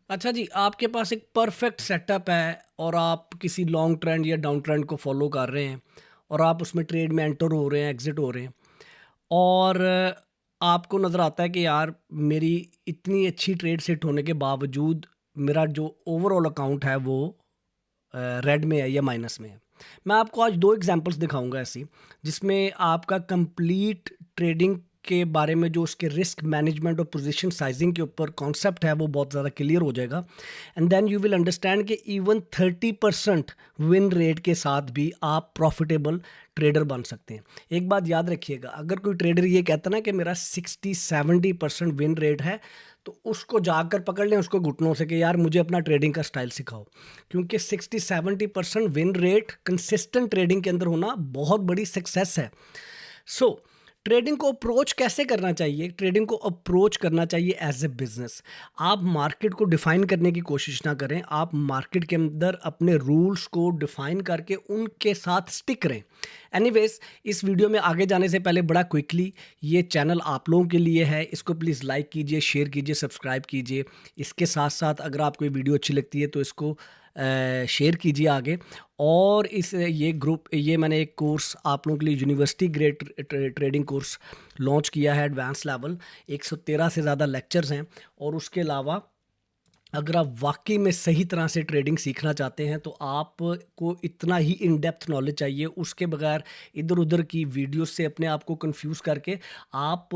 अच्छा जी, आपके पास एक परफेक्ट सेटअप है और आप किसी लॉन्ग ट्रेंड या डाउन ट्रेंड को फॉलो कर रहे हैं और आप उसमें ट्रेड में एंटर हो रहे हैं, एग्ज़िट हो रहे हैं और आपको नज़र आता है कि यार मेरी इतनी अच्छी ट्रेड सेट होने के बावजूद मेरा जो ओवरऑल अकाउंट है वो रेड में है या माइनस में है। मैं आपको आज 2 एग्ज़ाम्पल्स दिखाऊँगा ऐसी, जिसमें आपका कंप्लीट ट्रेडिंग के बारे में जो उसके रिस्क मैनेजमेंट और पोज़ीशन साइज़िंग के ऊपर कॉन्सेप्ट है वो बहुत ज़्यादा क्लियर हो जाएगा and then you will understand कि इवन 30% विन रेट के साथ भी आप प्रॉफ़िटेबल ट्रेडर बन सकते हैं। एक बात याद रखिएगा, अगर कोई ट्रेडर ये कहता है ना कि मेरा 60-70% विन रेट है, तो उसको जाकर पकड़ लें उसको घुटनों से कि यार मुझे अपना ट्रेडिंग का स्टाइल सिखाओ। क्योंकि 60-70% विन रेट कंसिस्टेंट ट्रेडिंग के अंदर होना बहुत बड़ी सक्सेस है। सो ट्रेडिंग को अप्रोच कैसे करना चाहिए? ट्रेडिंग को अप्रोच करना चाहिए एज ए बिजनेस। आप मार्केट को डिफाइन करने की कोशिश ना करें, आप मार्केट के अंदर अपने रूल्स को डिफाइन करके उनके साथ स्टिक रहें। एनीवेज, इस वीडियो में आगे जाने से पहले बड़ा क्विकली, ये चैनल आप लोगों के लिए है, इसको प्लीज़ लाइक कीजिए, शेयर कीजिए, सब्सक्राइब कीजिए। इसके साथ साथ अगर आपको ये वीडियो अच्छी लगती है तो इसको शेयर कीजिए आगे। और इस ये मैंने एक कोर्स आप लोगों के लिए university grade trading course launch किया है, एडवांस लेवल। 113 से ज़्यादा लेक्चर्स हैं और उसके अलावा अगर आप वाकई में सही तरह से ट्रेडिंग सीखना चाहते हैं तो आपको इतना ही इन डेप्थ नॉलेज चाहिए। उसके बगैर इधर उधर की वीडियो से अपने आप को कंफ्यूज करके आप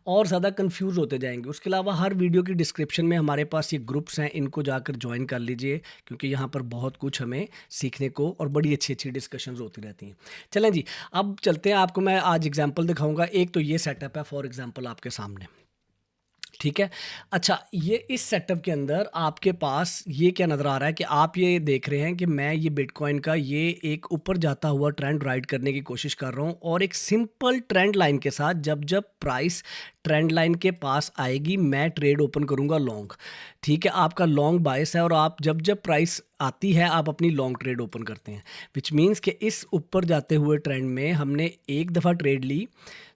और ज़्यादा कंफ्यूज होते जाएंगे। उसके अलावा हर वीडियो की डिस्क्रिप्शन में हमारे पास ये ग्रुप्स हैं, इनको जाकर ज्वाइन कर लीजिए क्योंकि यहाँ पर बहुत कुछ हमें सीखने को और बड़ी अच्छी अच्छी डिस्कशन होती रहती हैं। चलें जी, अब चलते हैं। आपको मैं आज एग्जाम्पल दिखाऊंगा। एक तो ये सेटअप है फॉर एग्जाम्पल आपके सामने, ठीक है। अच्छा, ये इस सेटअप के अंदर आपके पास ये क्या नज़र आ रहा है कि आप ये देख रहे हैं कि मैं ये बिटकॉइन का ये एक ऊपर जाता हुआ ट्रेंड राइड करने की कोशिश कर रहा हूँ और एक सिंपल ट्रेंड लाइन के साथ जब जब प्राइस ट्रेंड लाइन के पास आएगी मैं ट्रेड ओपन करूँगा लॉन्ग। ठीक है, आपका लॉन्ग बायस है और आप जब जब प्राइस आती है आप अपनी लॉन्ग ट्रेड ओपन करते हैं, विच मीन्स कि इस ऊपर जाते हुए ट्रेंड में हमने एक दफ़ा ट्रेड ली,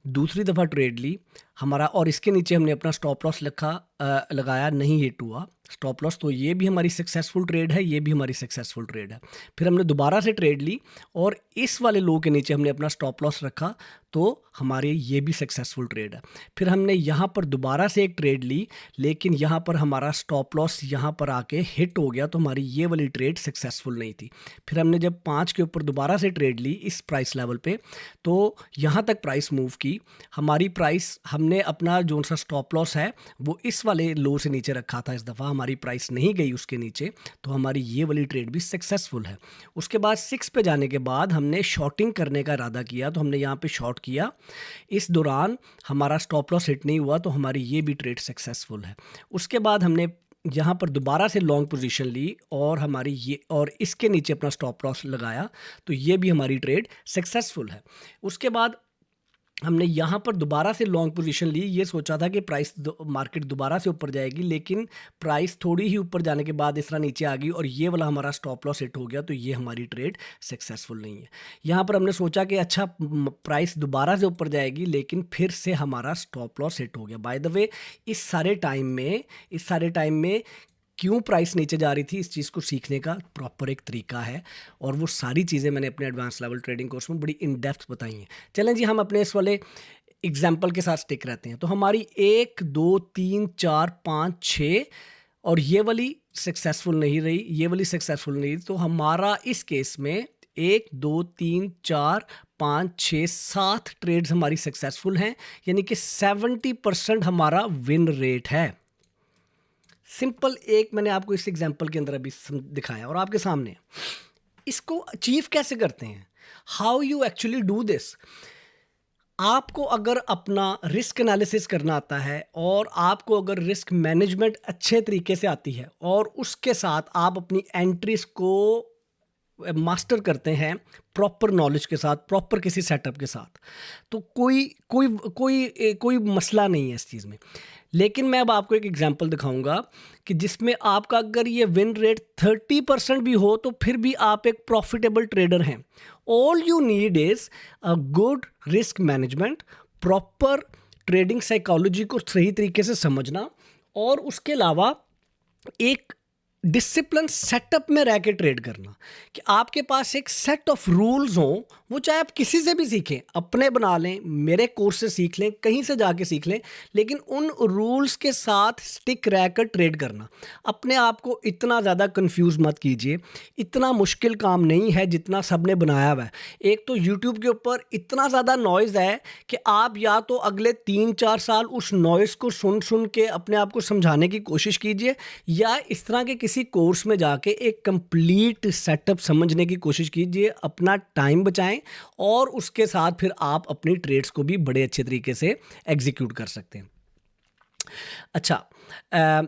दूसरी दफ़ा ट्रेड ली हमारा, और इसके नीचे हमने अपना स्टॉप लॉस लगाया, नहीं हिट हुआ स्टॉप लॉस, तो ये भी हमारी सक्सेसफुल ट्रेड है, ये भी हमारी सक्सेसफुल ट्रेड है। फिर हमने दोबारा से ट्रेड ली और इस वाले लो के नीचे हमने अपना स्टॉप लॉस रखा, तो हमारी ये भी सक्सेसफुल ट्रेड है। फिर हमने यहाँ पर दोबारा से एक ट्रेड ली लेकिन यहाँ पर हमारा स्टॉप लॉस यहाँ पर आके हिट हो गया, तो हमारी ये वाली ट्रेड सक्सेसफुल नहीं थी। फिर हमने जब 5 के ऊपर दोबारा से ट्रेड ली इस प्राइस लेवल पे, तो यहाँ तक प्राइस मूव की, हमारी प्राइस हमने अपना जो सा स्टॉप लॉस है वो इस वाले लो से नीचे रखा था, इस दफ़ा हमारी प्राइस नहीं गई उसके नीचे, तो हमारी ये वाली ट्रेड भी सक्सेसफुल है। उसके बाद 6 पे जाने के बाद हमने शॉर्टिंग करने का इरादा किया, तो हमने यहाँ पे शॉर्ट किया, इस दौरान हमारा स्टॉप लॉस हिट नहीं हुआ, तो हमारी ये भी ट्रेड सक्सेसफुल है। उसके बाद हमने यहाँ पर दोबारा से लॉन्ग पोजीशन ली और हमारी ये और इसके नीचे अपना स्टॉप लॉस लगाया, तो ये भी हमारी ट्रेड सक्सेसफुल है। उसके बाद हमने यहाँ पर दोबारा से लॉन्ग पोजीशन ली, ये सोचा था कि मार्केट दोबारा से ऊपर जाएगी, लेकिन प्राइस थोड़ी ही ऊपर जाने के बाद इस तरह नीचे आ गई और ये वाला हमारा स्टॉप लॉस हिट हो गया, तो ये हमारी ट्रेड सक्सेसफुल नहीं है। यहाँ पर हमने सोचा कि अच्छा प्राइस दोबारा से ऊपर जाएगी, लेकिन फिर से हमारा स्टॉप लॉस हिट हो गया। बाय द वे, इस सारे टाइम में क्यों प्राइस नीचे जा रही थी, इस चीज़ को सीखने का प्रॉपर एक तरीका है और वो सारी चीज़ें मैंने अपने एडवांस लेवल ट्रेडिंग कोर्स में बड़ी इन डेप्थ बताई हैं। चलें जी, हम अपने इस वाले एग्जाम्पल के साथ स्टिक रहते हैं। तो हमारी 1 2 3 4 5 6 और ये वाली सक्सेसफुल नहीं रही, ये वाली सक्सेसफुल नहीं रही, तो हमारा इस केस में 1 2 3 4 5 6 7 ट्रेड्स हमारी सक्सेसफुल हैं, यानी कि 70% हमारा विन रेट है। सिंपल एक मैंने आपको इस एग्जांपल के अंदर अभी दिखाया और आपके सामने। इसको अचीव कैसे करते हैं, how you actually do this. आपको अगर अपना रिस्क एनालिसिस करना आता है और आपको अगर रिस्क मैनेजमेंट अच्छे तरीके से आती है और उसके साथ आप अपनी एंट्रीज को मास्टर करते हैं प्रॉपर नॉलेज के साथ, प्रॉपर किसी सेटअप के साथ, तो कोई कोई कोई कोई मसला नहीं है इस चीज़ में। लेकिन मैं अब आपको एक एग्जांपल दिखाऊंगा कि जिसमें आपका अगर ये विन रेट 30% भी हो तो फिर भी आप एक प्रॉफिटेबल ट्रेडर हैं। All you need is a good risk management, proper trading psychology को सही तरीके से समझना, और उसके अलावा एक डिसिप्लिन सेटअप में रह के ट्रेड करना, कि आपके पास एक सेट ऑफ रूल्स हों, वो चाहे आप किसी से भी सीखें, अपने बना लें, मेरे कोर्स से सीख लें, कहीं से जाके सीख लें, लेकिन उन रूल्स के साथ स्टिक रहकर ट्रेड करना। अपने आप को इतना ज़्यादा कंफ्यूज मत कीजिए, इतना मुश्किल काम नहीं है जितना सबने बनाया हुआ है। एक तो यूट्यूब के ऊपर इतना ज़्यादा नॉइज़ है कि आप या तो अगले 3-4 साल उस नॉइज़ को सुन सुन के अपने आप को समझाने की कोशिश कीजिए, या इस तरह के किसी कोर्स में जाके एक कंप्लीट सेटअप समझने की कोशिश कीजिए, अपना टाइम बचाएं और उसके साथ फिर आप अपनी ट्रेड्स को भी बड़े अच्छे तरीके से एग्जीक्यूट कर सकते हैं। अच्छा, अ,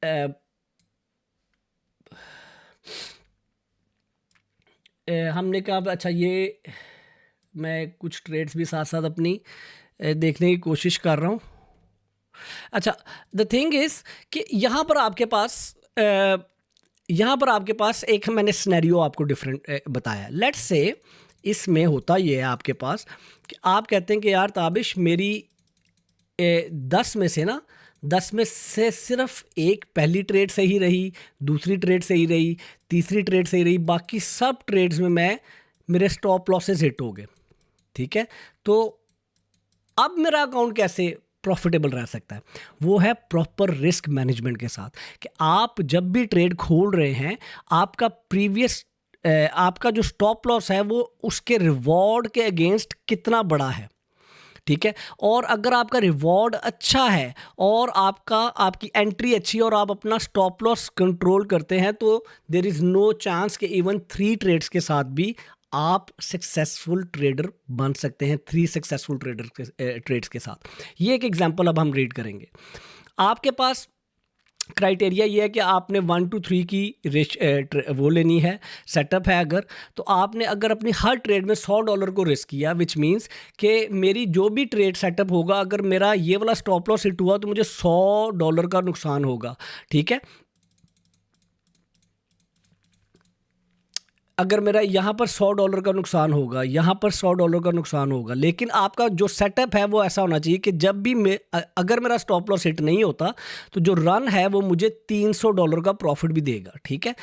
अ, हमने कहा अच्छा ये मैं कुछ ट्रेड्स भी साथ साथ अपनी देखने की कोशिश कर रहा हूँ। अच्छा, द थिंग इज़ कि यहाँ पर आपके पास एक मैंने सिनेरियो आपको डिफरेंट बताया। लेट्स से इसमें होता ये है आपके पास कि आप कहते हैं कि यार ताबिश मेरी 10 में से ना 10 में से सिर्फ एक पहली ट्रेड सही रही, दूसरी ट्रेड सही रही, तीसरी ट्रेड सही रही, बाकी सब ट्रेड्स में मेरे स्टॉप लॉसेस हिट हो गए। ठीक है, तो अब मेरा अकाउंट कैसे प्रॉफिटेबल रह सकता है? वो है प्रॉपर रिस्क मैनेजमेंट के साथ, कि आप जब भी ट्रेड खोल रहे हैं, आपका जो स्टॉप लॉस है वो उसके रिवॉर्ड के अगेंस्ट कितना बड़ा है। ठीक है, और अगर आपका रिवॉर्ड अच्छा है और आपकी एंट्री अच्छी है और आप अपना स्टॉप लॉस कंट्रोल करते हैं, तो देयर इज़ नो चांस कि इवन 3 ट्रेड्स के साथ भी आप सक्सेसफुल ट्रेडर बन सकते हैं, 3 सक्सेसफुल ट्रेड्स के साथ। ये एक एग्जांपल अब हम रीड करेंगे। आपके पास क्राइटेरिया ये है कि आपने 1 to 3 की वो लेनी है, सेटअप है अगर, तो आपने अगर अपनी हर ट्रेड में $100 को रिस्क किया, विच मीन्स कि मेरी जो भी ट्रेड सेटअप होगा, अगर मेरा ये वाला स्टॉप लॉस हिट हुआ तो मुझे $100 का नुकसान होगा। ठीक है, अगर मेरा यहाँ पर $100 का नुकसान होगा, यहाँ पर $100 का नुकसान होगा, लेकिन आपका जो सेटअप है वो ऐसा होना चाहिए कि जब भी अगर मेरा स्टॉप लॉस हिट नहीं होता तो जो रन है वो मुझे $300 का प्रॉफिट भी देगा। ठीक है,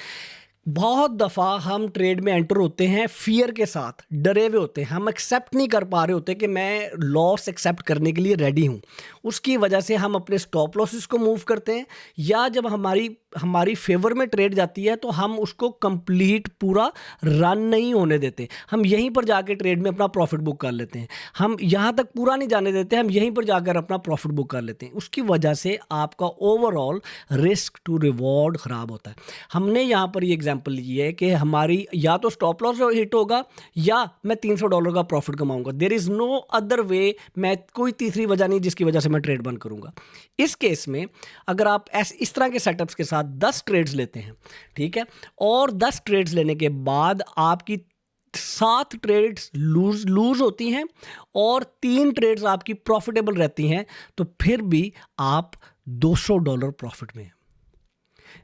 बहुत दफ़ा हम ट्रेड में एंटर होते हैं फियर के साथ, डरे हुए होते हैं, हम एक्सेप्ट नहीं कर पा रहे होते कि मैं लॉस एक्सेप्ट करने के लिए रेडी हूँ। उसकी वजह से हम अपने स्टॉप लॉसेस को मूव करते हैं, या जब हमारी फेवर में ट्रेड जाती है तो हम उसको कंप्लीट पूरा रन नहीं होने देते, हम यहीं पर जाके ट्रेड में अपना प्रॉफिट बुक कर लेते हैं। हम यहाँ तक पूरा नहीं जाने देते, हम यहीं पर जाकर अपना प्रॉफिट बुक कर लेते हैं। उसकी वजह से आपका ओवरऑल रिस्क टू रिवॉर्ड ख़राब होता है। हमने यहाँ पर ये एग्जांपल ली है कि हमारी या तो स्टॉप लॉस हिट होगा या मैं $300 का प्रॉफिट कमाऊंगा। There is no other way, मैं कोई तीसरी वजह नहीं जिसकी वजह से मैं ट्रेड बंद करूंगा। इस केस में अगर आप इस तरह के सेटअप्स के साथ 10 ट्रेड्स लेते हैं, ठीक है, और 10 ट्रेड्स लेने के बाद आपकी 7 ट्रेड्स लूज होती हैं और 3 ट्रेड्स आपकी प्रॉफिटेबल रहती हैं, तो फिर भी आप $200 प्रॉफिट में हैं।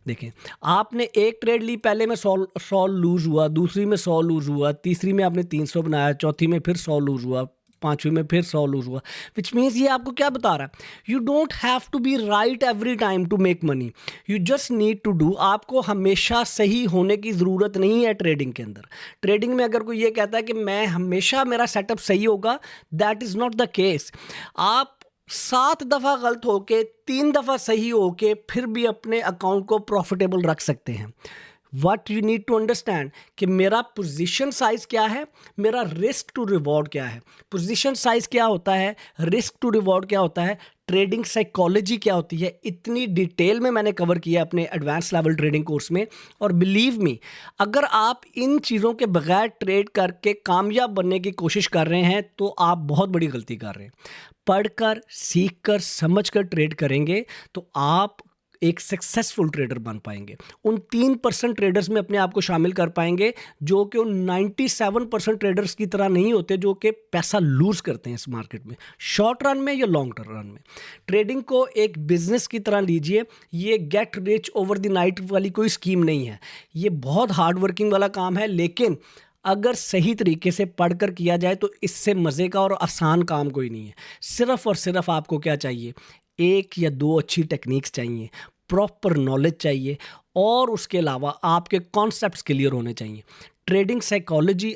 देखें, आपने एक ट्रेड ली, पहले में 100 लूज हुआ, दूसरी में 100 लूज हुआ, तीसरी में आपने 300 बनाया, चौथी में फिर 100 लूज हुआ, पांचवी में फिर 100 लूज हुआ। विच मीन्स ये आपको क्या बता रहा है? You don't have to be right every time to make money, you just need to do. आपको हमेशा सही होने की ज़रूरत नहीं है ट्रेडिंग के अंदर। ट्रेडिंग में अगर कोई ये कहता है कि मैं हमेशा मेरा सेटअप सही होगा, that is not the case. आप 7 दफ़ा गलत होके 3 दफ़ा सही होके फिर भी अपने अकाउंट को प्रॉफिटेबल रख सकते हैं। What you need to understand कि मेरा पोजीशन साइज क्या है, मेरा रिस्क टू रिवॉर्ड क्या है। पोजीशन साइज क्या होता है, रिस्क टू रिवॉर्ड क्या होता है, ट्रेडिंग साइकोलॉजी क्या होती है, इतनी डिटेल में मैंने कवर किया अपने एडवांस लेवल ट्रेडिंग कोर्स में। और बिलीव मी, अगर आप इन चीज़ों के बगैर ट्रेड करके कामयाब बनने की कोशिश कर रहे हैं तो आप बहुत बड़ी गलती कर रहे हैं। पढ़कर, सीखकर, समझकर ट्रेड करेंगे तो आप एक सक्सेसफुल ट्रेडर बन पाएंगे। उन 3% ट्रेडर्स में अपने आप को शामिल कर पाएंगे जो कि उन 97% ट्रेडर्स की तरह नहीं होते जो कि पैसा लूज करते हैं इस मार्केट में, शॉर्ट रन में या लॉन्ग रन में। ट्रेडिंग को एक बिजनेस की तरह लीजिए, ये get rich over the night वाली कोई स्कीम नहीं है। ये बहुत हार्ड वर्किंग वाला काम है, लेकिन अगर सही तरीके से पढ़कर किया जाए तो इससे मज़े का और आसान काम कोई नहीं है। सिर्फ़ और सिर्फ आपको क्या चाहिए, 1 या 2 अच्छी टेक्निक्स चाहिए, प्रॉपर नॉलेज चाहिए और उसके अलावा आपके कॉन्सेप्ट्स क्लियर होने चाहिए। ट्रेडिंग साइकोलॉजी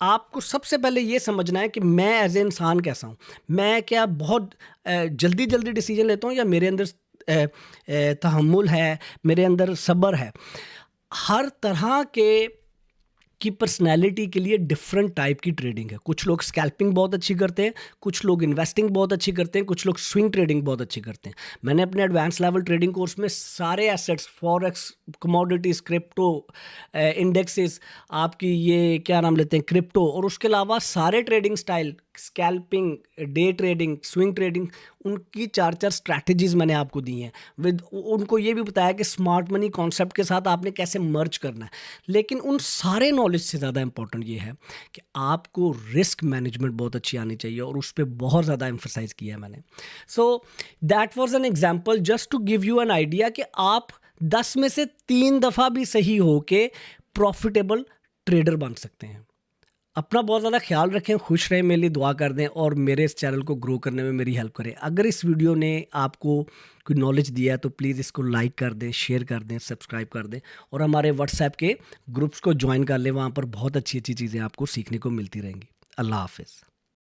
आपको सबसे पहले ये समझना है कि मैं एज ए इंसान कैसा हूँ। मैं क्या बहुत जल्दी डिसीजन लेता हूँ या मेरे अंदर तहम्मुल है, मेरे अंदर सब्र है। हर तरह की पर्सनैलिटी के लिए डिफरेंट टाइप की ट्रेडिंग है। कुछ लोग स्कैल्पिंग बहुत अच्छी करते हैं, कुछ लोग इन्वेस्टिंग बहुत अच्छी करते हैं, कुछ लोग स्विंग ट्रेडिंग बहुत अच्छी करते हैं। मैंने अपने एडवांस लेवल ट्रेडिंग कोर्स में सारे assets, forex, commodities, crypto, indexes, आपकी ये क्या नाम लेते हैं, क्रिप्टो, और उसके अलावा सारे trading style, scalping, day trading, swing trading, उनकी 4-4 स्ट्रैटेजीज़ मैंने आपको दी हैं। उनको ये भी बताया कि स्मार्ट मनी कॉन्सेप्ट के साथ आपने कैसे मर्ज करना है। लेकिन उन सारे नॉलेज से ज़्यादा इंपॉर्टेंट ये है कि आपको रिस्क मैनेजमेंट बहुत अच्छी आनी चाहिए, और उस पर बहुत ज़्यादा एम्फोसाइज़ किया है मैंने। So that was an example just to give you an idea कि आप 10 में से 3 दफ़ा भी सही हो के प्रॉफिटेबल ट्रेडर बन सकते हैं। अपना बहुत ज़्यादा ख्याल रखें, खुश रहें, मेरे लिए दुआ कर दें और मेरे इस चैनल को ग्रो करने में मेरी हेल्प करें। अगर इस वीडियो ने आपको कोई नॉलेज दिया है तो प्लीज़ इसको लाइक कर दें, शेयर कर दें, सब्सक्राइब कर दें, और हमारे व्हाट्सएप के ग्रुप्स को ज्वाइन कर लें। वहाँ पर बहुत अच्छी अच्छी चीज़ें आपको सीखने को मिलती रहेंगी। अल्लाह हाफ़िज़।